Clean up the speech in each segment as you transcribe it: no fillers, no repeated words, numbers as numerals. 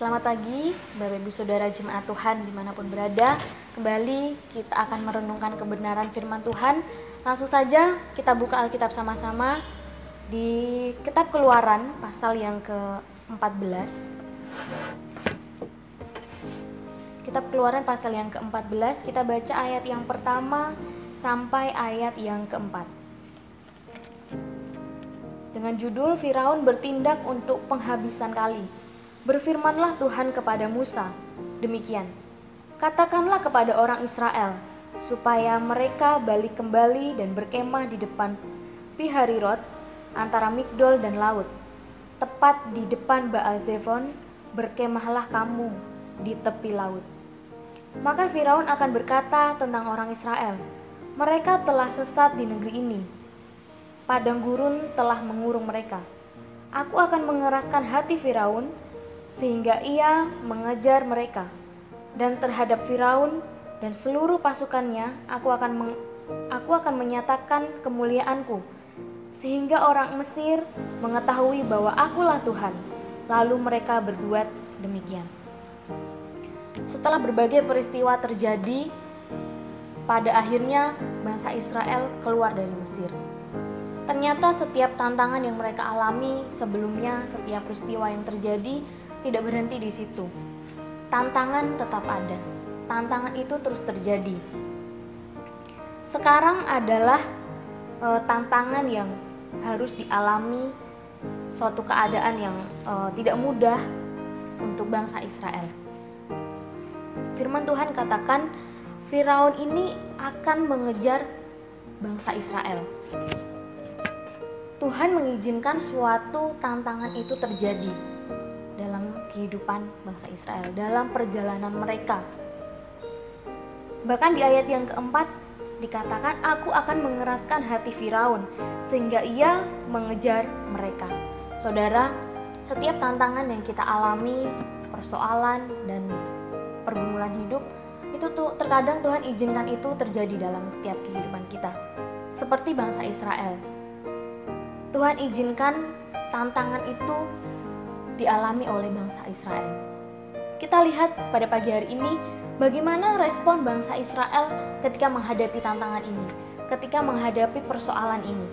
Selamat pagi, Bapak Ibu Saudara Jemaat Tuhan dimanapun berada. Kembali kita akan merenungkan kebenaran firman Tuhan. Langsung saja kita buka Alkitab sama-sama di Kitab Keluaran pasal yang ke-14. Kitab Keluaran pasal yang ke-14, kita baca ayat yang pertama sampai ayat yang keempat. Dengan judul Firaun bertindak untuk penghabisan kali. Berfirmanlah Tuhan kepada Musa, demikian, katakanlah kepada orang Israel, supaya mereka balik kembali dan berkemah di depan Piharirot, antara Migdol dan laut. Tepat di depan Baal-Zefon, berkemahlah kamu di tepi laut. Maka Firaun akan berkata tentang orang Israel, mereka telah sesat di negeri ini. Padang gurun telah mengurung mereka. Aku akan mengeraskan hati Firaun, sehingga ia mengejar mereka, dan terhadap Firaun dan seluruh pasukannya aku akan menyatakan kemuliaanku, sehingga orang Mesir mengetahui bahwa akulah Tuhan. Lalu mereka berbuat demikian. Setelah berbagai peristiwa terjadi, pada akhirnya bangsa Israel keluar dari Mesir. Ternyata setiap tantangan yang mereka alami sebelumnya, setiap peristiwa yang terjadi tidak berhenti di situ. Tantangan tetap ada. Tantangan itu terus terjadi. Sekarang adalah tantangan yang harus dialami, suatu keadaan yang tidak mudah untuk bangsa Israel. Firman Tuhan katakan, Firaun ini akan mengejar bangsa Israel. Tuhan mengizinkan suatu tantangan itu terjadi dalam kehidupan bangsa Israel, dalam perjalanan mereka. Bahkan di ayat yang keempat dikatakan, aku akan mengeraskan hati Firaun sehingga ia mengejar mereka. Saudara, setiap tantangan yang kita alami, persoalan dan pergumulan hidup, itu tuh terkadang Tuhan izinkan itu terjadi dalam setiap kehidupan kita. Seperti bangsa Israel, Tuhan izinkan tantangan itu dialami oleh bangsa Israel. Kita lihat pada pagi hari ini bagaimana respon bangsa Israel ketika menghadapi tantangan ini, ketika menghadapi persoalan ini.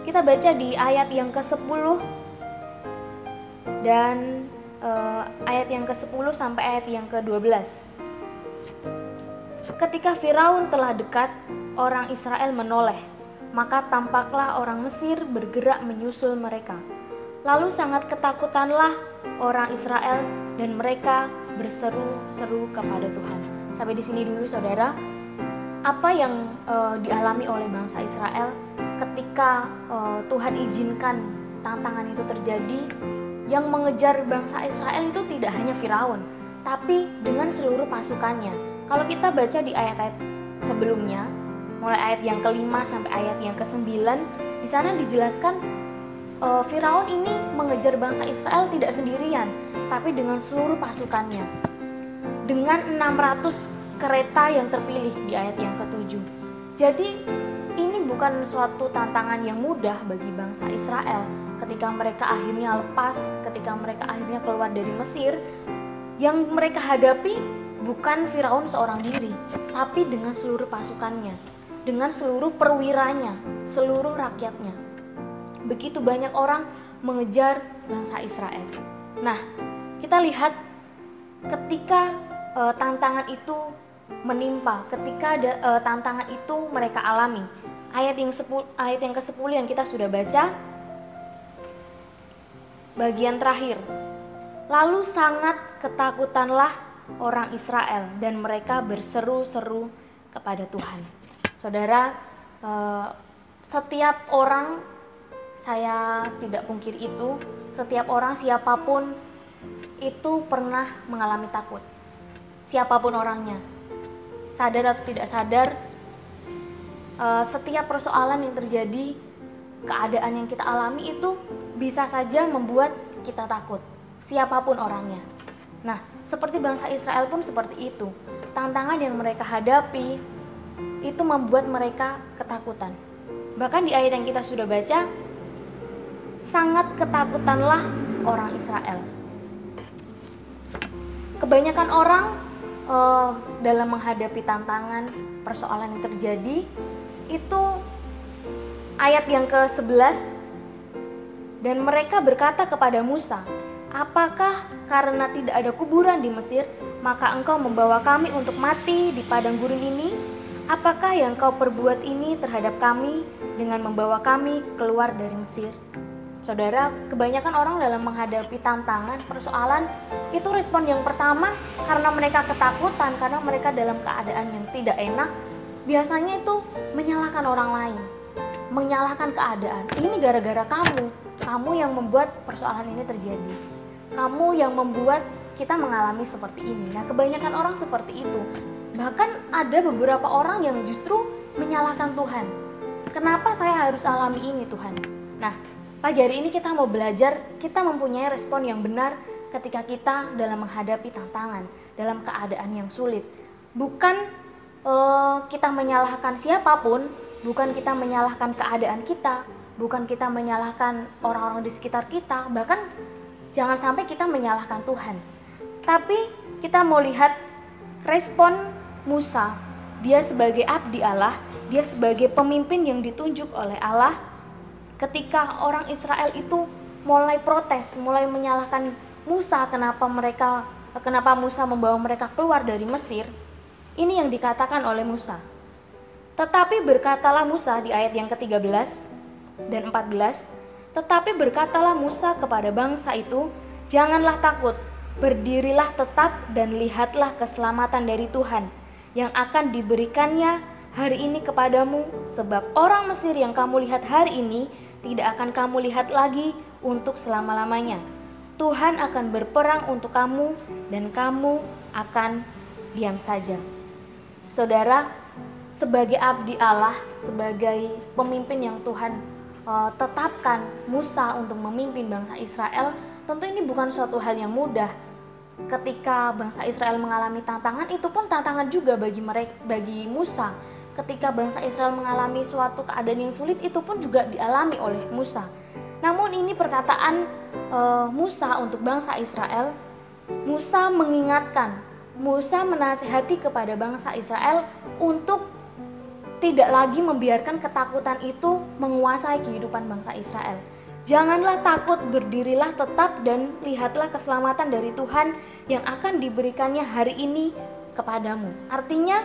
Kita baca di ayat yang ke-10 dan ayat yang ke-10 sampai ayat yang ke-12. Ketika Firaun telah dekat, orang Israel menoleh, maka tampaklah orang Mesir bergerak menyusul mereka. Lalu sangat ketakutanlah orang Israel dan mereka berseru-seru kepada Tuhan. Sampai di sini dulu saudara. Apa yang dialami oleh bangsa Israel ketika Tuhan izinkan tantangan itu terjadi, yang mengejar bangsa Israel itu tidak hanya Firaun, tapi dengan seluruh pasukannya. Kalau kita baca di ayat-ayat sebelumnya, mulai ayat yang ke-5 sampai ayat yang ke-9, di sana dijelaskan Firaun ini mengejar bangsa Israel tidak sendirian, tapi dengan seluruh pasukannya. Dengan 600 kereta yang terpilih di ayat yang ke-7. Jadi ini bukan suatu tantangan yang mudah bagi bangsa Israel ketika mereka akhirnya lepas, ketika mereka akhirnya keluar dari Mesir. Yang mereka hadapi bukan Firaun seorang diri, tapi dengan seluruh pasukannya, dengan seluruh perwiranya, seluruh rakyatnya. Begitu banyak orang mengejar bangsa Israel. Nah, kita lihat ketika tantangan itu menimpa, ketika tantangan itu mereka alami. Ayat yang ke-10 yang kita sudah baca, bagian terakhir. Lalu sangat ketakutanlah orang Israel dan mereka berseru-seru kepada Tuhan. Saudara, setiap orang, saya tidak pungkiri itu, setiap orang siapapun itu pernah mengalami takut. Siapapun orangnya, sadar atau tidak sadar, setiap persoalan yang terjadi, keadaan yang kita alami itu bisa saja membuat kita takut. Siapapun orangnya. Nah, seperti bangsa Israel pun seperti itu. Tantangan yang mereka hadapi itu membuat mereka ketakutan. Bahkan di ayat yang kita sudah baca, sangat ketakutanlah orang Israel. Kebanyakan orang dalam menghadapi tantangan, persoalan yang terjadi, itu ayat yang ke-11, dan mereka berkata kepada Musa, "Apakah karena tidak ada kuburan di Mesir, maka engkau membawa kami untuk mati di padang gurun ini? Apakah yang kau perbuat ini terhadap kami dengan membawa kami keluar dari Mesir?" Saudara, kebanyakan orang dalam menghadapi tantangan, persoalan, itu respon yang pertama karena mereka ketakutan, karena mereka dalam keadaan yang tidak enak, biasanya itu menyalahkan orang lain, menyalahkan keadaan. Ini gara-gara kamu yang membuat persoalan ini terjadi. Kamu yang membuat kita mengalami seperti ini. Nah, kebanyakan orang seperti itu. Bahkan ada beberapa orang yang justru menyalahkan Tuhan. Kenapa saya harus alami ini, Tuhan? Nah, pagi hari ini kita mau belajar, kita mempunyai respon yang benar ketika kita dalam menghadapi tantangan, dalam keadaan yang sulit. Bukan kita menyalahkan siapapun, bukan kita menyalahkan keadaan kita, bukan kita menyalahkan orang-orang di sekitar kita, bahkan jangan sampai kita menyalahkan Tuhan. Tapi kita mau lihat respon Musa. Dia sebagai abdi Allah, dia sebagai pemimpin yang ditunjuk oleh Allah. Ketika orang Israel itu mulai protes, mulai menyalahkan Musa, kenapa Musa membawa mereka keluar dari Mesir, ini yang dikatakan oleh Musa. Tetapi berkatalah Musa di ayat yang ke-13 dan 14, tetapi berkatalah Musa kepada bangsa itu, "Janganlah takut, berdirilah tetap dan lihatlah keselamatan dari Tuhan yang akan diberikannya hari ini kepadamu, sebab orang Mesir yang kamu lihat hari ini tidak akan kamu lihat lagi untuk selama-lamanya. Tuhan akan berperang untuk kamu dan kamu akan diam saja." Saudara, sebagai abdi Allah, sebagai pemimpin yang Tuhan tetapkan Musa untuk memimpin bangsa Israel, tentu ini bukan suatu hal yang mudah. Ketika bangsa Israel mengalami tantangan, itu pun tantangan juga bagi Musa. Ketika bangsa Israel mengalami suatu keadaan yang sulit, itu pun juga dialami oleh Musa. Namun ini perkataan Musa untuk bangsa Israel. Musa mengingatkan, Musa menasihati kepada bangsa Israel untuk tidak lagi membiarkan ketakutan itu menguasai kehidupan bangsa Israel. Janganlah takut, berdirilah tetap dan lihatlah keselamatan dari Tuhan yang akan diberikannya hari ini kepadamu. Artinya,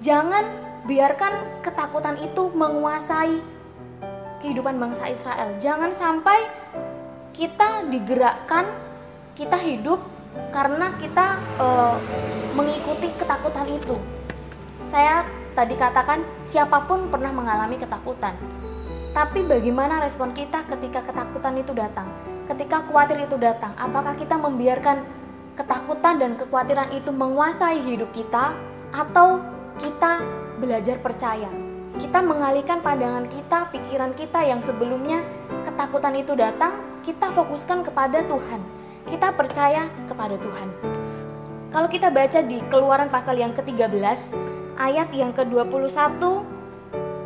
jangan biarkan ketakutan itu menguasai kehidupan bangsa Israel. Jangan sampai kita digerakkan, kita hidup karena kita mengikuti ketakutan itu. Saya tadi katakan siapapun pernah mengalami ketakutan. Tapi bagaimana respon kita ketika ketakutan itu datang? Ketika khawatir itu datang, apakah kita membiarkan ketakutan dan kekhawatiran itu menguasai hidup kita, atau kita belajar percaya? Kita mengalihkan pandangan kita, pikiran kita yang sebelumnya ketakutan itu datang, kita fokuskan kepada Tuhan. Kita percaya kepada Tuhan. Kalau kita baca di Keluaran pasal yang ke-13, ayat yang ke-21,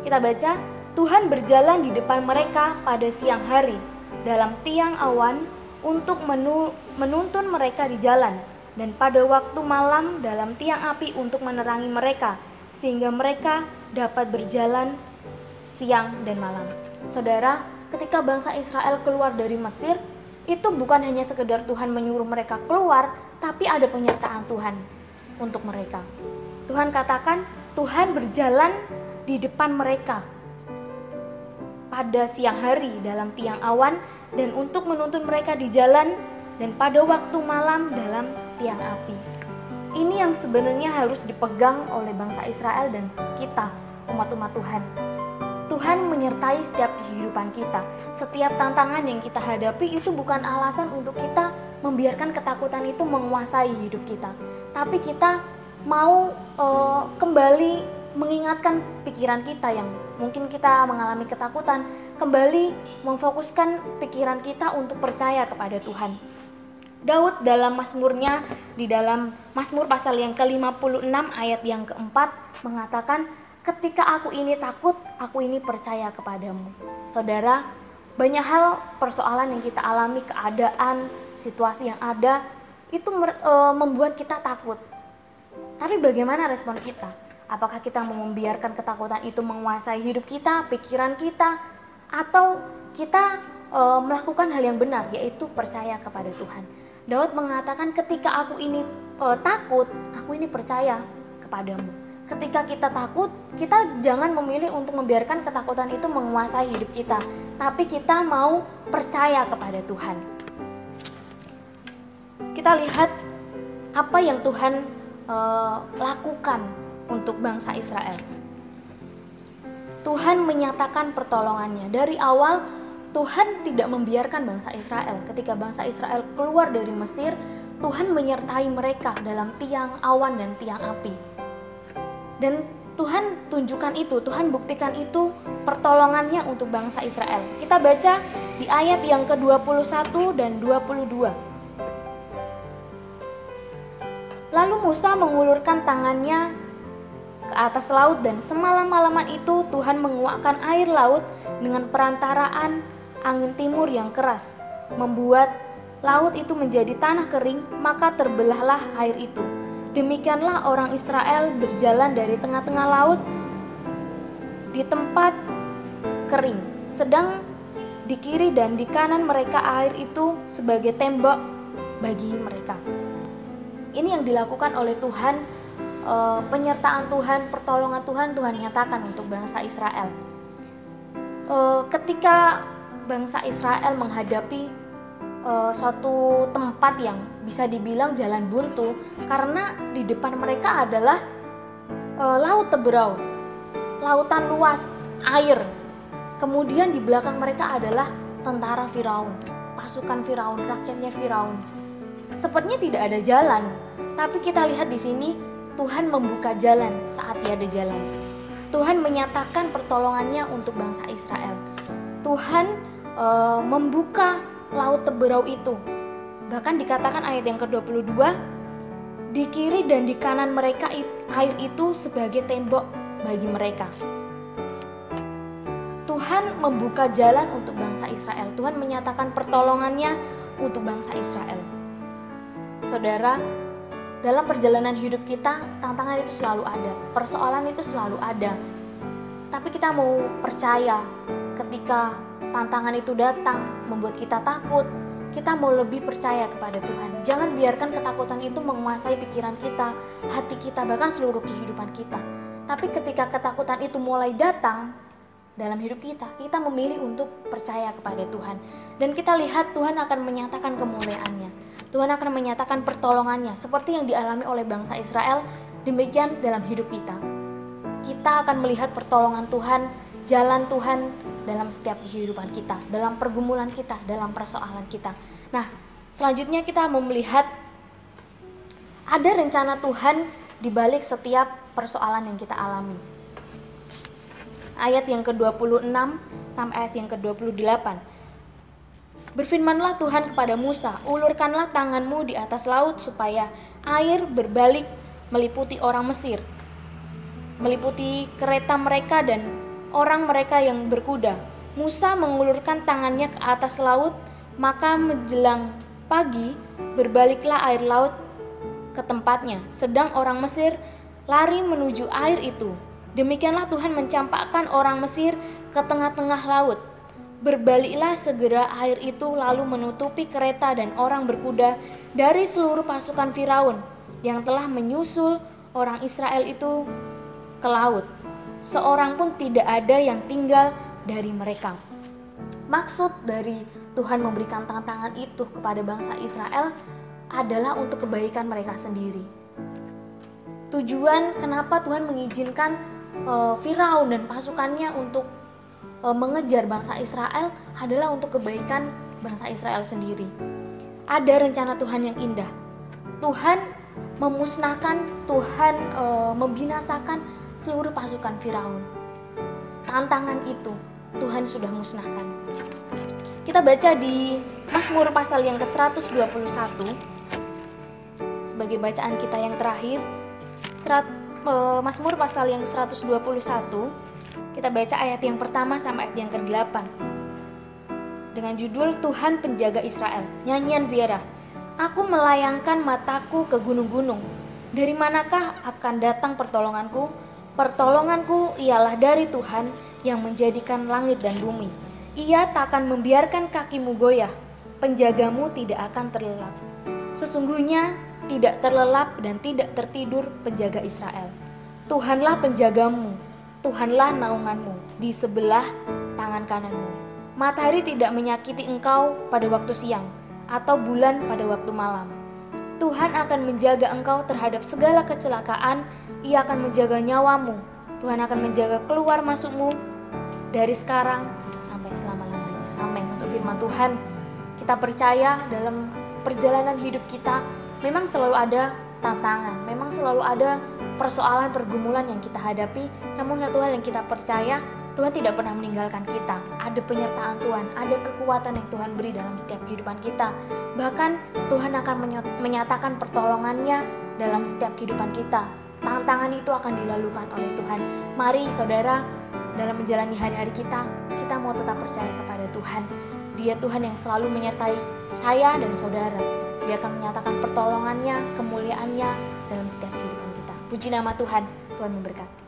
kita baca, Tuhan berjalan di depan mereka pada siang hari dalam tiang awan untuk menuntun mereka di jalan, dan pada waktu malam dalam tiang api untuk menerangi mereka, sehingga mereka dapat berjalan siang dan malam. Saudara, ketika bangsa Israel keluar dari Mesir, itu bukan hanya sekedar Tuhan menyuruh mereka keluar, tapi ada penyertaan Tuhan untuk mereka. Tuhan katakan, Tuhan berjalan di depan mereka pada siang hari dalam tiang awan dan untuk menuntun mereka di jalan, dan pada waktu malam dalam tiang api. Ini yang sebenarnya harus dipegang oleh bangsa Israel dan kita, umat-umat Tuhan. Tuhan menyertai setiap kehidupan kita. Setiap tantangan yang kita hadapi itu bukan alasan untuk kita membiarkan ketakutan itu menguasai hidup kita. Tapi kita mau kembali mengingatkan pikiran kita yang mungkin kita mengalami ketakutan, kembali memfokuskan pikiran kita untuk percaya kepada Tuhan. Daud dalam mazmurnya, di dalam Mazmur pasal yang ke-56 ayat yang keempat mengatakan, ketika aku ini takut, aku ini percaya kepadamu. Saudara, banyak hal persoalan yang kita alami, keadaan, situasi yang ada, itu membuat kita takut. Tapi bagaimana respon kita? Apakah kita mau membiarkan ketakutan itu menguasai hidup kita, pikiran kita, atau kita melakukan hal yang benar, yaitu percaya kepada Tuhan? Daud mengatakan, ketika aku ini takut, aku ini percaya kepadamu. Ketika kita takut, kita jangan memilih untuk membiarkan ketakutan itu menguasai hidup kita, tapi kita mau percaya kepada Tuhan. Kita lihat apa yang Tuhan lakukan untuk bangsa Israel. Tuhan menyatakan pertolongannya. Dari awal Tuhan tidak membiarkan bangsa Israel. Ketika bangsa Israel keluar dari Mesir, Tuhan menyertai mereka dalam tiang awan dan tiang api. Dan Tuhan tunjukkan itu, Tuhan buktikan itu pertolongannya untuk bangsa Israel. Kita baca di ayat yang ke-21 dan 22. Lalu Musa mengulurkan tangannya ke atas laut, dan semalam-malaman itu Tuhan menguakkan air laut dengan perantaraan angin timur yang keras, membuat laut itu menjadi tanah kering, maka terbelahlah air itu. Demikianlah orang Israel berjalan dari tengah-tengah laut di tempat kering, sedang di kiri dan di kanan mereka air itu sebagai tembok bagi mereka. Ini yang dilakukan oleh Tuhan, penyertaan Tuhan, pertolongan Tuhan, Tuhan nyatakan untuk bangsa Israel. Ketika bangsa Israel menghadapi suatu tempat yang bisa dibilang jalan buntu, karena di depan mereka adalah laut Teberau, lautan luas, air. Kemudian di belakang mereka adalah tentara Firaun, pasukan Firaun, rakyatnya Firaun. Sepertinya tidak ada jalan, tapi kita lihat di sini Tuhan membuka jalan saat tiada jalan. Tuhan menyatakan pertolongannya untuk bangsa Israel. Tuhan membuka laut Teberau itu. Bahkan dikatakan ayat yang ke-22, di kiri dan di kanan mereka air itu sebagai tembok bagi mereka. Tuhan membuka jalan untuk bangsa Israel. Tuhan menyatakan pertolongannya untuk bangsa Israel. Saudara, dalam perjalanan hidup kita, tantangan itu selalu ada, persoalan itu selalu ada. Tapi kita mau percaya ketika tantangan itu datang membuat kita takut, kita mau lebih percaya kepada Tuhan. Jangan biarkan ketakutan itu menguasai pikiran kita, hati kita, bahkan seluruh kehidupan kita. Tapi ketika ketakutan itu mulai datang dalam hidup kita, kita memilih untuk percaya kepada Tuhan. Dan kita lihat Tuhan akan menyatakan kemuliaannya. Tuhan akan menyatakan pertolongannya. Seperti yang dialami oleh bangsa Israel, demikian dalam hidup kita. Kita akan melihat pertolongan Tuhan, jalan Tuhan dalam setiap kehidupan kita, dalam pergumulan kita, dalam persoalan kita. Nah, selanjutnya kita mau melihat ada rencana Tuhan di balik setiap persoalan yang kita alami. Ayat yang ke-26 sampai ayat yang ke-28. Berfirmanlah Tuhan kepada Musa, ulurkanlah tanganmu di atas laut supaya air berbalik meliputi orang Mesir, meliputi kereta mereka dan orang mereka yang berkuda. Musa mengulurkan tangannya ke atas laut, maka menjelang pagi berbaliklah air laut ke tempatnya, sedang orang Mesir lari menuju air itu. Demikianlah Tuhan mencampakkan orang Mesir ke tengah-tengah laut. Berbaliklah segera air itu lalu menutupi kereta dan orang berkuda dari seluruh pasukan Firaun yang telah menyusul orang Israel itu ke laut. Seorang pun tidak ada yang tinggal dari mereka. Maksud dari Tuhan memberikan tantangan itu kepada bangsa Israel adalah untuk kebaikan mereka sendiri. Tujuan kenapa Tuhan mengizinkan Firaun dan pasukannya untuk mengejar bangsa Israel adalah untuk kebaikan bangsa Israel sendiri. Ada rencana Tuhan yang indah. Tuhan memusnahkan, Tuhan membinasakan seluruh pasukan Firaun. Tantangan itu Tuhan sudah musnahkan. Kita baca di Mazmur pasal yang ke-121 sebagai bacaan kita yang terakhir. Mazmur pasal yang 121, kita baca ayat yang pertama sampai ayat yang ke-8 dengan judul Tuhan Penjaga Israel, nyanyian ziarah. Aku melayangkan mataku ke gunung-gunung. Dari manakah akan datang pertolonganku? Pertolonganku ialah dari Tuhan yang menjadikan langit dan bumi. Ia tak akan membiarkan kakimu goyah, penjagamu tidak akan terlelap. Sesungguhnya tidak terlelap dan tidak tertidur penjaga Israel. Tuhanlah penjagamu, Tuhanlah naunganmu di sebelah tangan kananmu. Matahari tidak menyakiti engkau pada waktu siang, atau bulan pada waktu malam. Tuhan akan menjaga engkau terhadap segala kecelakaan. Ia akan menjaga nyawamu. Tuhan akan menjaga keluar masukmu dari sekarang sampai selama-lamanya. Amin. Untuk firman Tuhan, kita percaya dalam perjalanan hidup kita memang selalu ada tantangan, memang selalu ada persoalan, pergumulan yang kita hadapi. Namun satu hal yang kita percaya, Tuhan tidak pernah meninggalkan kita. Ada penyertaan Tuhan, ada kekuatan yang Tuhan beri dalam setiap kehidupan kita. Bahkan Tuhan akan menyatakan pertolongannya dalam setiap kehidupan kita. Tantangan itu akan dilalukan oleh Tuhan. Mari saudara, dalam menjalani hari-hari kita mau tetap percaya kepada Tuhan. Dia Tuhan yang selalu menyertai saya dan saudara. Dia akan menyatakan pertolongannya, kemuliaannya dalam setiap kehidupan kita. Puji nama Tuhan, Tuhan memberkati.